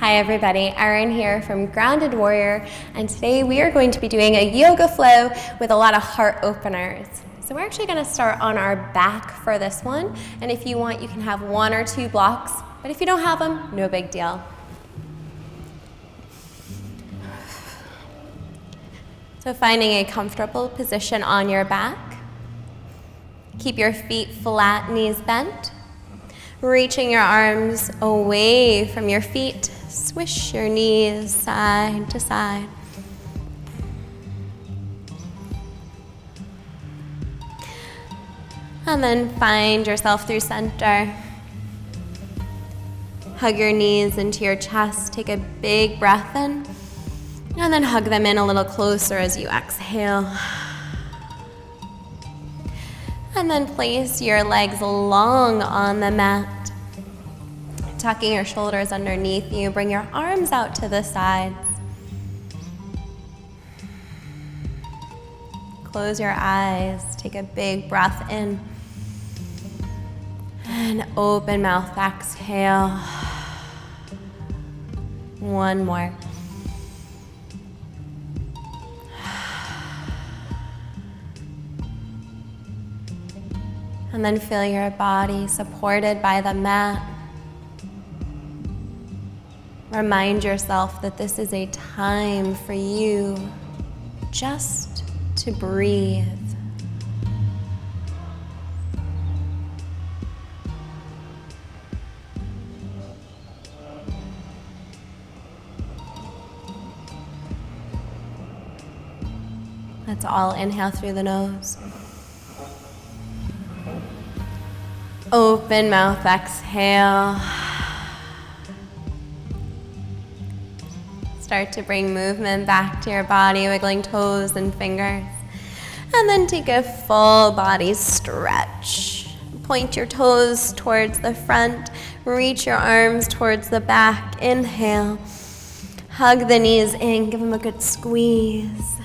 Hi everybody, Erin here from Grounded Warrior, and today we are going to be doing a yoga flow with a lot of heart openers. So we're actually going to start on our back for this one, and if you want you can have 1 or 2 blocks, but if you don't have them, no big deal. So finding a comfortable position on your back. Keep your feet flat, knees bent. Reaching your arms away from your feet. Swish your knees side to side. And then find yourself through center. Hug your knees into your chest. Take a big breath in. And then hug them in a little closer as you exhale. And then place your legs long on the mat. Tucking your shoulders underneath you. Bring your arms out to the sides. Close your eyes. Take a big breath in. And open mouth, exhale. One more. And then feel your body supported by the mat. Remind yourself that this is a time for you just to breathe. Let's all inhale through the nose. Open mouth, exhale. Start to bring movement back to your body, wiggling toes and fingers. And then take a full body stretch. Point your toes towards the front. Reach your arms towards the back. Inhale. Hug the knees in. Give them a good squeeze.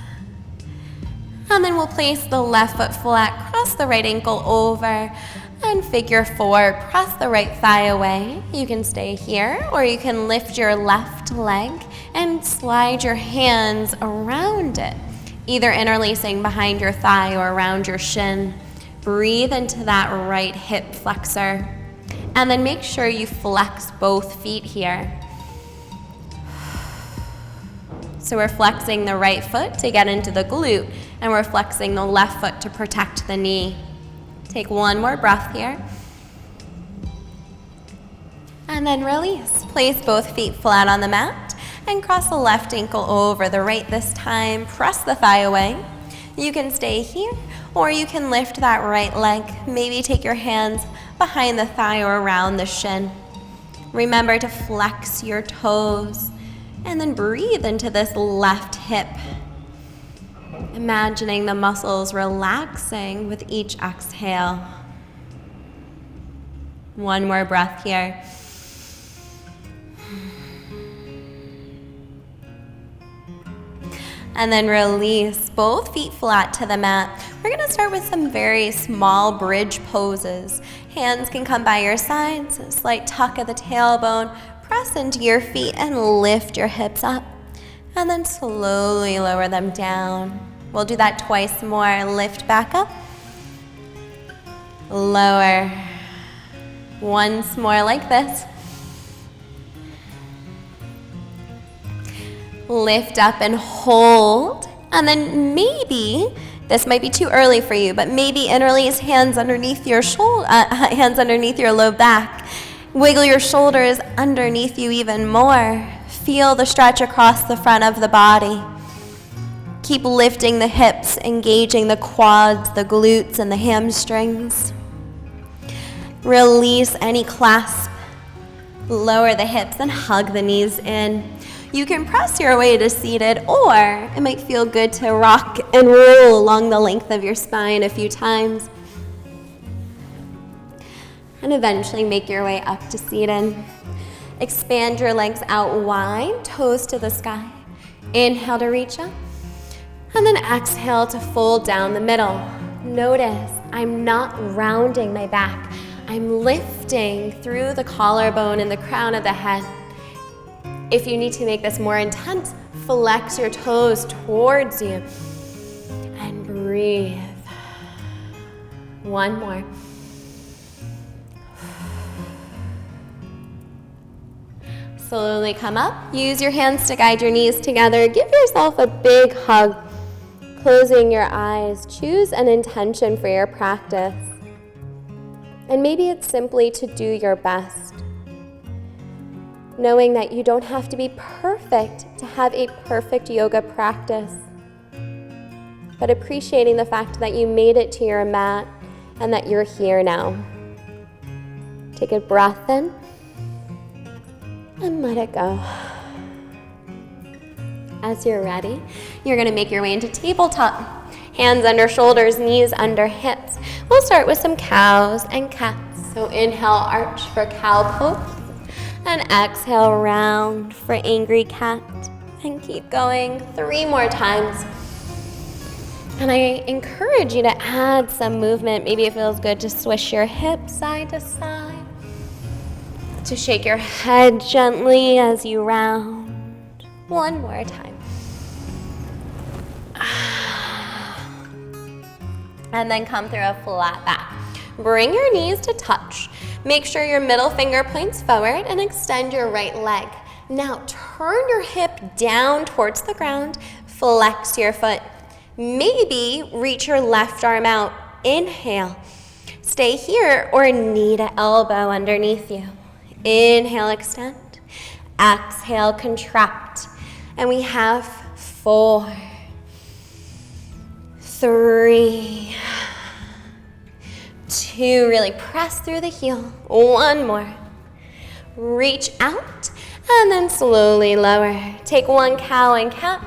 And then we'll place the left foot flat. Cross the right ankle over. And figure 4, press the right thigh away. You can stay here, or you can lift your left leg and slide your hands around it, either interlacing behind your thigh or around your shin. Breathe into that right hip flexor, and then make sure you flex both feet here. So we're flexing the right foot to get into the glute, and we're flexing the left foot to protect the knee. Take one more breath here. And then release. Place both feet flat on the mat and cross the left ankle over the right this time. Press the thigh away. You can stay here or you can lift that right leg. Maybe take your hands behind the thigh or around the shin. Remember to flex your toes and then breathe into this left hip. Imagining the muscles relaxing with each exhale. One more breath here. And then release both feet flat to the mat. We're going to start with some very small bridge poses. Hands can come by your sides, a slight tuck of the tailbone. Press into your feet and lift your hips up. And then slowly lower them down. We'll do that twice more. Lift back up. Lower. Once more like this. Lift up and hold. And then maybe, this might be too early for you, but maybe interlace hands underneath your hands underneath your low back. Wiggle your shoulders underneath you even more. Feel the stretch across the front of the body. Keep lifting the hips, engaging the quads, the glutes, and the hamstrings. Release any clasp. Lower the hips and hug the knees in. You can press your way to seated, or it might feel good to rock and roll along the length of your spine a few times. And eventually make your way up to seated. Expand your legs out wide, toes to the sky. Inhale to reach up. And then exhale to fold down the middle. Notice I'm not rounding my back. I'm lifting through the collarbone and the crown of the head. If you need to make this more intense, flex your toes towards you and breathe. One more. Slowly come up. Use your hands to guide your knees together. Give yourself a big hug. Closing your eyes, choose an intention for your practice. And maybe it's simply to do your best. Knowing that you don't have to be perfect to have a perfect yoga practice, but appreciating the fact that you made it to your mat and that you're here now. Take a breath in and let it go. As you're ready, you're gonna make your way into tabletop. Hands under shoulders, knees under hips. We'll start with some cows and cats. So inhale, arch for cow pose. And exhale, round for angry cat. And keep going 3 more times. And I encourage you to add some movement. Maybe it feels good to swish your hips side to side. To shake your head gently as you round. 1 more time. And then come through a flat back. Bring your knees to touch. Make sure your middle finger points forward and extend your right leg. Now turn your hip down towards the ground, flex your foot. Maybe reach your left arm out. Inhale. Stay here or knee to elbow underneath you. Inhale, extend. Exhale, contract. And we have 4, 3, 2, really press through the heel. 1 more. Reach out and then slowly lower. Take 1 cow and cat.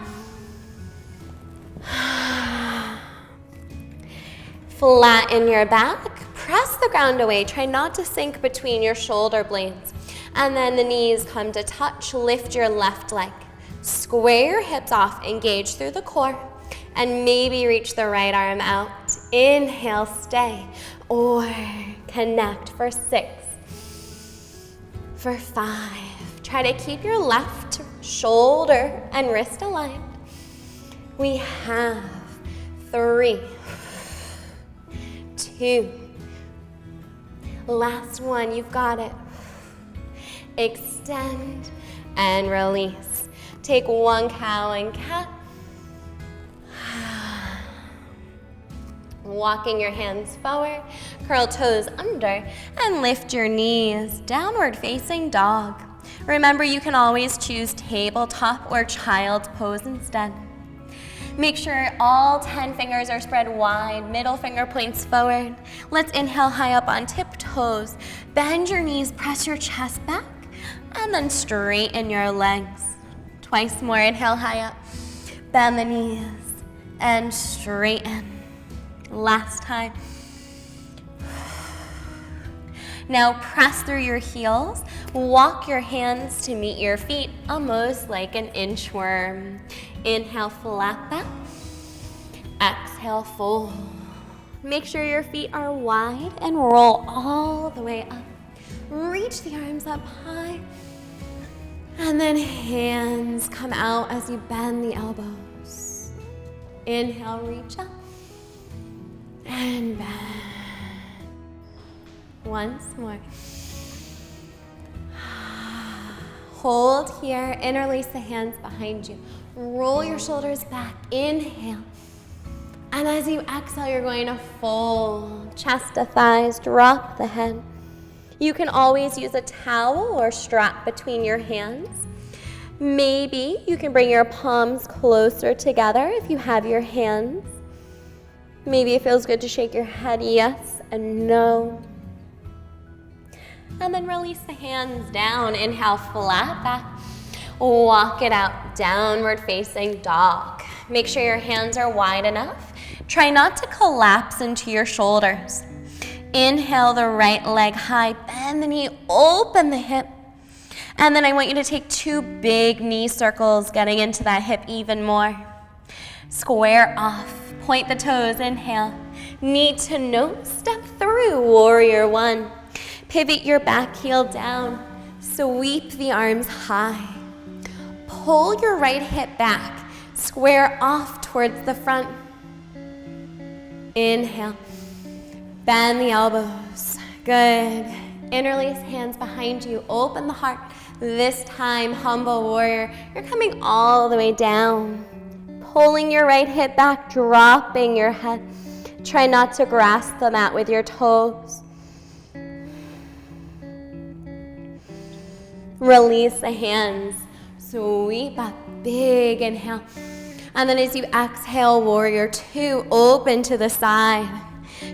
Flatten your back. Press the ground away. Try not to sink between your shoulder blades. And then the knees come to touch. Lift your left leg. Square your hips off. Engage through the core. And maybe reach the right arm out. Inhale, stay. Or connect for 6, for 5. Try to keep your left shoulder and wrist aligned. We have 3, 2. Last one, you've got it. Extend and release. Take 1 cow and cat. Walking your hands forward, curl toes under, and lift your knees, downward facing dog. Remember, you can always choose tabletop or child's pose instead. Make sure all 10 fingers are spread wide, middle finger points forward. Let's inhale high up on tiptoes. Bend your knees, press your chest back, and then straighten your legs. Twice more, inhale high up. Bend the knees and straighten. Last time. Now press through your heels. Walk your hands to meet your feet, almost like an inchworm. Inhale, flat back. Exhale, fold. Make sure your feet are wide and roll all the way up. Reach the arms up high. And then hands come out as you bend the elbows. Inhale, reach up. And bend. Once more. Hold here, interlace the hands behind you. Roll your shoulders back, inhale. And as you exhale, you're going to fold. Chest to thighs, drop the head. You can always use a towel or strap between your hands. Maybe you can bring your palms closer together if you have your hands. Maybe it feels good to shake your head yes and no. And then release the hands down. Inhale, flat back. Walk it out, downward facing dog. Make sure your hands are wide enough. Try not to collapse into your shoulders. Inhale the right leg high, bend the knee, open the hip. And then I want you to take 2 big knee circles, getting into that hip even more. Square off. Point the toes, inhale. Knee to nose, step through, warrior 1. Pivot your back heel down, sweep the arms high. pull your right hip back, square off towards the front. Inhale, bend the elbows, good. Interlace hands behind you, open the heart. This time, humble warrior, you're coming all the way down. Pulling your right hip back, dropping your head. Try not to grasp the mat with your toes. Release the hands, sweep up, big inhale. And then as you exhale, warrior two, open to the side.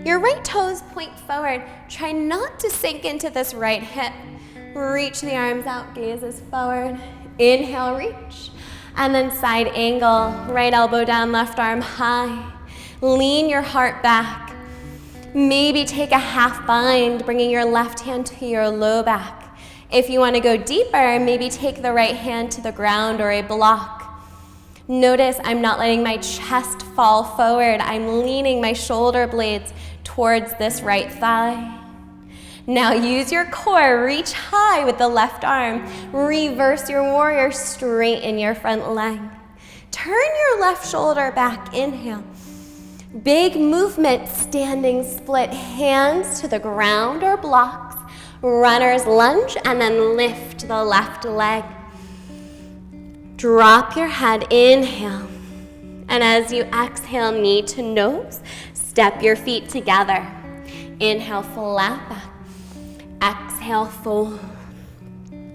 Your right toes point forward. Try not to sink into this right hip. Reach the arms out, gazes forward. Inhale, reach. And then side angle, right elbow down, left arm high. Lean your heart back. Maybe take a half bind, bringing your left hand to your low back. If you want to go deeper, maybe take the right hand to the ground or a block. Notice I'm not letting my chest fall forward. I'm leaning my shoulder blades towards this right thigh. Now use your core, reach high with the left arm. Reverse your warrior, straighten your front leg. Turn your left shoulder back, inhale. Big movement, standing split, hands to the ground or blocks. Runner's lunge, and then lift the left leg. Drop your head, inhale. And as you exhale, knee to nose, step your feet together. Inhale, flat back. Exhale, fold.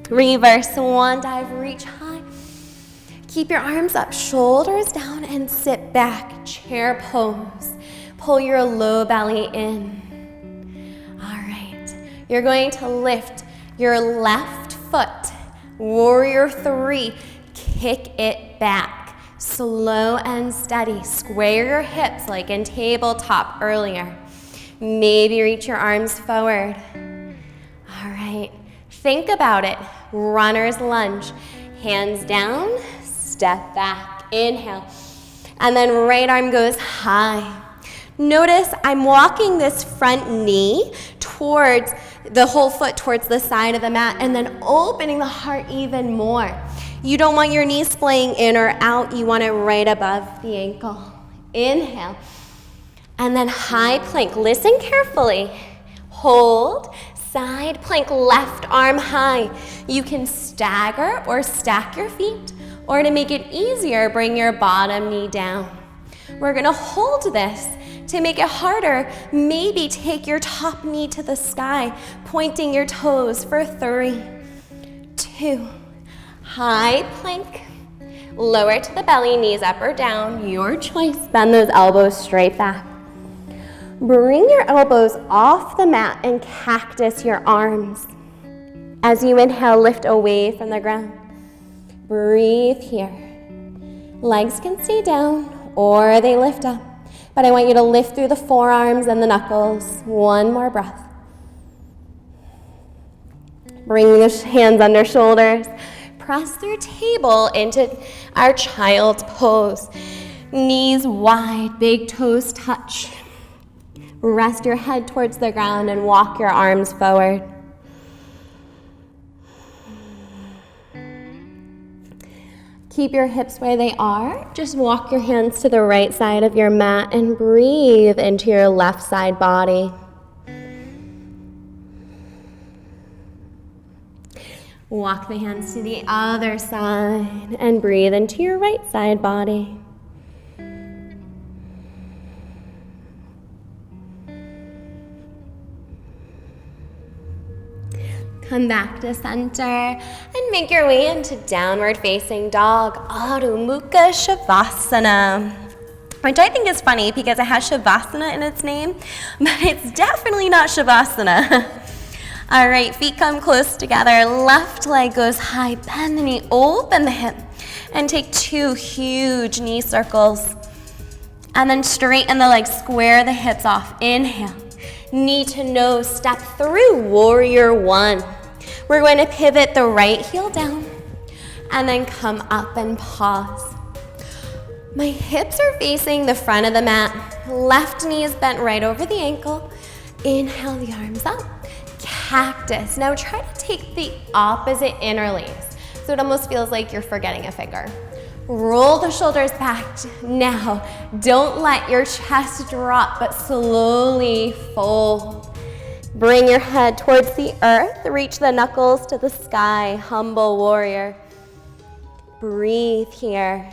Reverse one dive, reach high. Keep your arms up, shoulders down, and sit back, chair pose. Pull your low belly in. All right, you're going to lift your left foot, warrior three. Kick it back, slow and steady. Square your hips like in tabletop earlier. Maybe reach your arms forward. All right, think about it. Runner's lunge, hands down, step back, inhale. And then right arm goes high. Notice I'm walking this front knee towards the whole foot towards the side of the mat and then opening the heart even more. You don't want your knees splaying in or out. You want it right above the ankle. Inhale. And then high plank. Listen carefully. Hold. Side plank, left arm high. You can stagger or stack your feet, or to make it easier, bring your bottom knee down. We're gonna hold this. To make it harder, maybe take your top knee to the sky, pointing your toes for 3, 2, high plank, lower to the belly, knees up or down, your choice. Bend those elbows straight back. Bring your elbows off the mat and cactus your arms. As you inhale, lift away from the ground. Breathe here. Legs can stay down or they lift up, but I want you to lift through the forearms and the knuckles. One more breath. Bring the hands under shoulders. Press through table into our child's pose. Knees wide, big toes touch. Rest your head towards the ground and walk your arms forward. Keep your hips where they are. Just walk your hands to the right side of your mat and breathe into your left side body. Walk the hands to the other side and breathe into your right side body. Come back to center and make your way into downward facing dog, Adho Mukha Shavasana, which I think is funny because it has Shavasana in its name, but it's definitely not Shavasana. All right, feet come close together, left leg goes high, bend the knee, open the hip, and take 2 huge knee circles. And then straighten the legs, square the hips off. Inhale, knee to nose, step through, warrior one. We're going to pivot the right heel down and then come up and pause. My hips are facing the front of the mat. Left knee is bent right over the ankle. Inhale the arms up, cactus. Now try to take the opposite interlace. so it almost feels like you're forgetting a finger. Roll the shoulders back. Now, don't let your chest drop, but slowly fold. Bring your head towards the earth. Reach the knuckles to the sky. Humble warrior. Breathe here.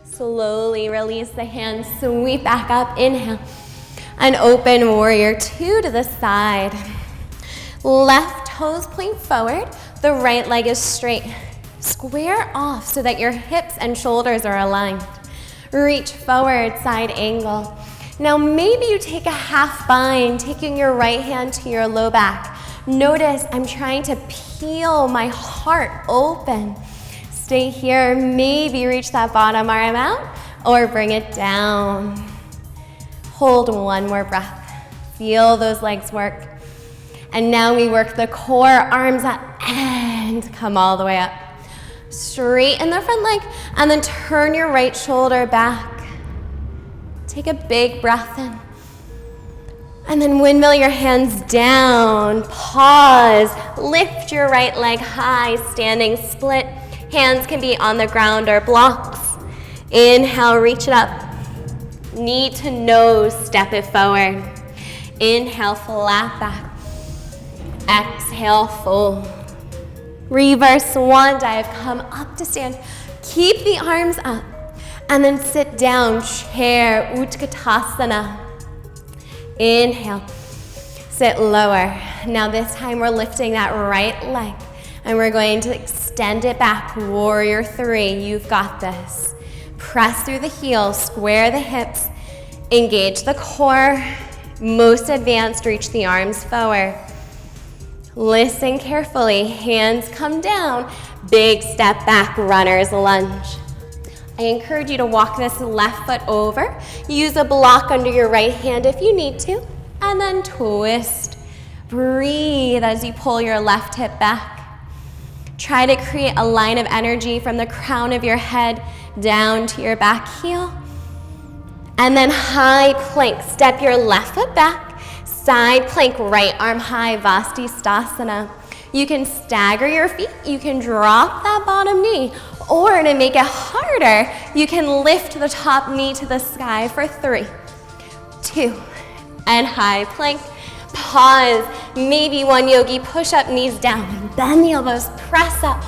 Slowly release the hands. Sweep back up. Inhale. And open warrior two to the side. Left toes point forward. The right leg is straight. Square off so that your hips and shoulders are aligned. Reach forward, side angle. Now maybe you take a half bind, taking your right hand to your low back. Notice I'm trying to peel my heart open. Stay here, maybe reach that bottom arm out or bring it down. Hold one more breath. Feel those legs work. And now we work the core, arms up, and come all the way up. Straighten the front leg, and then turn your right shoulder back. Take a big breath in. And then windmill your hands down. Pause. Lift your right leg high, standing split. Hands can be on the ground or blocks. Inhale, reach it up. Knee to nose, step it forward. Inhale, flat back. Exhale, fold. Reverse swan dive, come up to stand. Keep the arms up. And then sit down, chair, Utkatasana. Inhale, sit lower. Now this time we're lifting that right leg and we're going to extend it back, warrior three. You've got this. Press through the heels, square the hips, engage the core. Most advanced, reach the arms forward. Listen carefully, hands come down, big step back, runner's lunge. I encourage you to walk this left foot over. Use a block under your right hand if you need to, and then twist. Breathe as you pull your left hip back. Try to create a line of energy from the crown of your head down to your back heel. And then high plank, step your left foot back. Side plank, right arm high, Vastisthasana. You can stagger your feet, you can drop that bottom knee, or to make it harder, you can lift the top knee to the sky for 3, 2, and high plank. Pause, maybe one yogi, push up, knees down, bend the elbows, press up,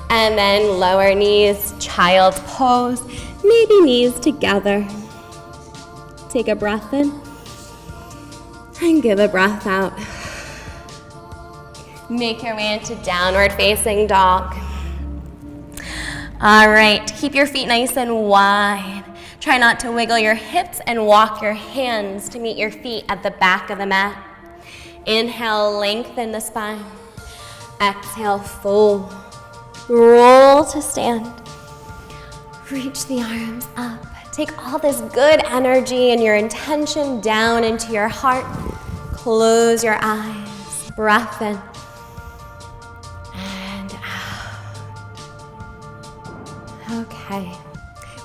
and then lower knees, child pose, maybe knees together. Take a breath in. And give a breath out. Make your way into downward facing dog. All right, keep your feet nice and wide. Try not to wiggle your hips and walk your hands to meet your feet at the back of the mat. Inhale, lengthen the spine. Exhale, fold. Roll to stand. Reach the arms up. Take all this good energy and your intention down into your heart. Close your eyes. Breath in. And out. Okay.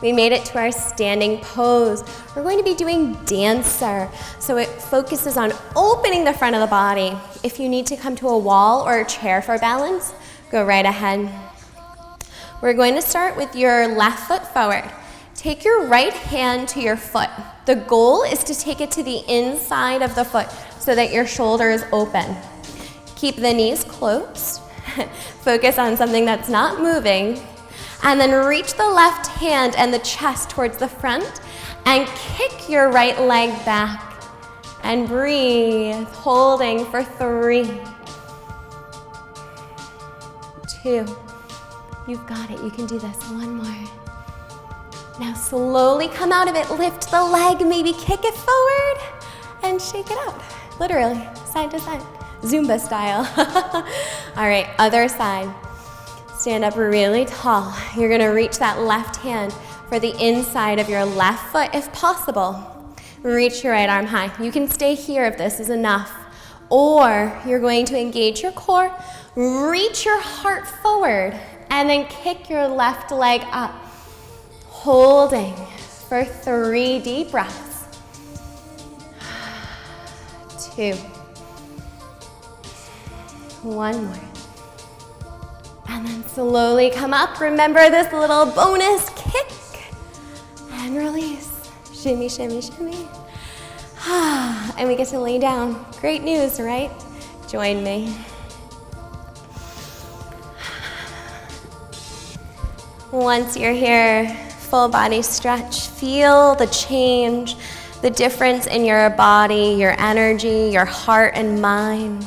We made it to our standing pose. We're going to be doing dancer. So it focuses on opening the front of the body. If you need to come to a wall or a chair for balance, go right ahead. We're going to start with your left foot forward. Take your right hand to your foot. The goal is to take it to the inside of the foot so that your shoulder is open. Keep the knees closed. Focus on something that's not moving. And then reach the left hand and the chest towards the front and kick your right leg back. And breathe, holding for 3, 2. You've got it, you can do this. One more. Now slowly come out of it, lift the leg, maybe kick it forward and shake it out. Literally, side to side, Zumba style. All right, other side. Stand up really tall. You're gonna reach that left hand for the inside of your left foot if possible. Reach your right arm high. You can stay here if this is enough. Or you're going to engage your core, reach your heart forward, and then kick your left leg up. Holding for 3 deep breaths. 2. One more. And then slowly come up. Remember this little bonus kick. And release. Shimmy, shimmy, shimmy. And we get to lay down. Great news, right? Join me. Once you're here, full body stretch. Feel the change, the difference in your body, your energy, your heart and mind.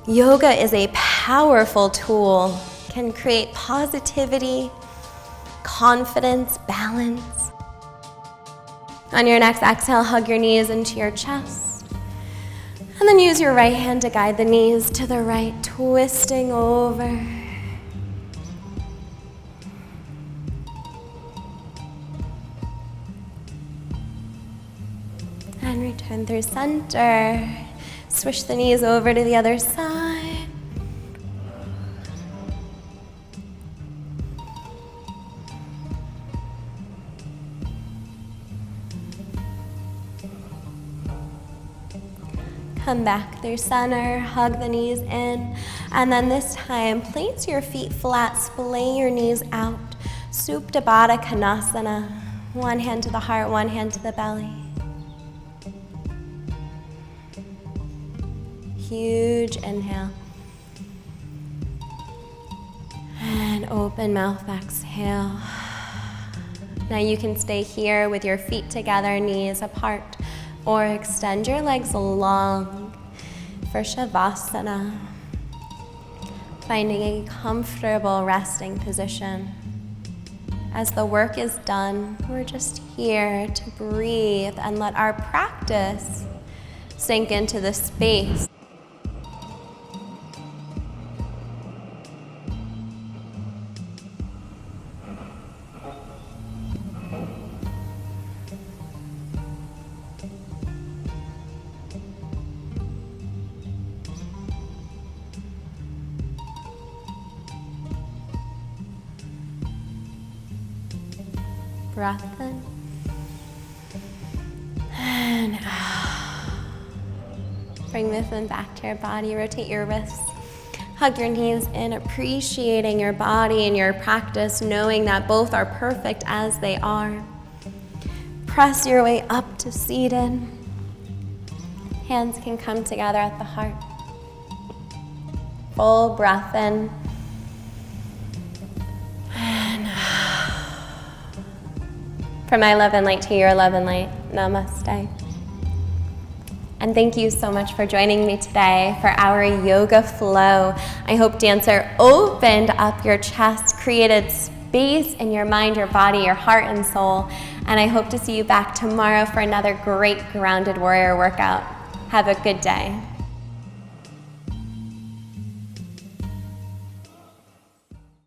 Yoga is a powerful tool, can create positivity, confidence, balance. On your next exhale, hug your knees into your chest. And then use your right hand to guide the knees to the right, twisting over. And return through center. Swish the knees over to the other side. Come back through center, hug the knees in, and then this time, place your feet flat, splay your knees out. Supta Baddha Konasana. One hand to the heart, one hand to the belly. Huge inhale. And open mouth, exhale. Now you can stay here with your feet together, knees apart, or extend your legs long for Shavasana. Finding a comfortable resting position. As the work is done, we're just here to breathe and let our practice sink into the space. Breath in and out. Bring movement back to your body. Rotate your wrists. Hug your knees in, appreciating your body and your practice, knowing that both are perfect as they are. Press your way up to seated. Hands can come together at the heart. Full breath in. From my love and light to your love and light, namaste. And thank you so much for joining me today for our yoga flow. I hope Dancer opened up your chest, created space in your mind, your body, your heart and soul. And I hope to see you back tomorrow for another great Grounded Warrior workout. Have a good day.